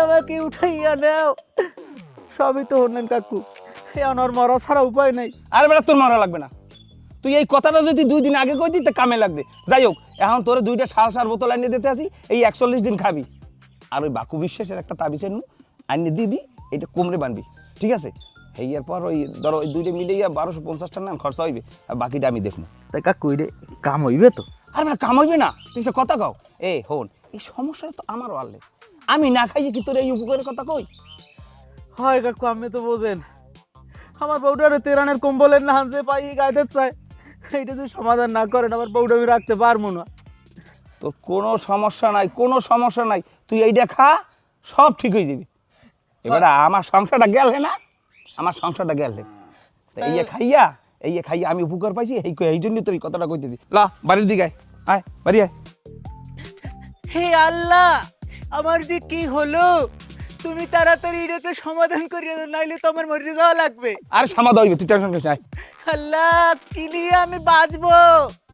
আমাকে উঠাইয়া নাও। সবই তো হলেন কাকু, এখন আর মরা ছাড়া উপায় নাই। আরে বেটা তোর মারা লাগবে না, তুই এই কথাটা যদি 2 দিন আগে কই দিতে কামে লাগবে। যাই হোক, এখন তোরে 2টা সার বোতল আনিয়ে দিতে আসি, এই 41 দিন খাবি। আর ওই বাকু বিশ্বাসের একটা তাবিজ আনিয়ে দিবি, এটা কোমরে বানবি, ঠিক আছে? এইয়ার পর ওই ধরো ওই 2টা মিলে 1250 টাকা না খরচা হইবে, আর বাকিটা আমি দেখবো। তাই কাকু এটা কাম হইবে তো? আর বেটা কাম হইবে না? তুই একটা কথা কও, হন এই সমস্যাটা তো আমারও আনলে, আমি না খাইয়ে কি তোর এই উপকারের কথা কই? হয় কাকু, আপনি তো বোঝেন আমার বউটারে তেরানের কম্বলের না যে পাই গাইতে চায়, এইটা যদি সমাধান না করেন আমার বউটা আমি রাখতে পারবো না। তোর কোনো সমস্যা নাই, কোনো সমস্যা নাই, তুই এইটা খা, সব ঠিক হয়ে যাবে। এবারে আমার সংসারটা গেল না, আমার সংসারটা গেল। এই খাইয়া আমি উপকার পাইছি, এই জন্য তোর এই কথাটা কইতেছি। লা বাড়ির দিকে আয়, বাড়ি আয়। হে আল্লাহ, আমার যে কি হলো, তুমি তাড়াতাড়ি এটাকে সমাধান করিয়ে দাও, নাইলে তো আমার মরে যাওয়া লাগবে। আর সমাধান হইবে, তুই টেনশন করিস না। আল্লাহ, কি নিয়ে আমি বাঁচবো?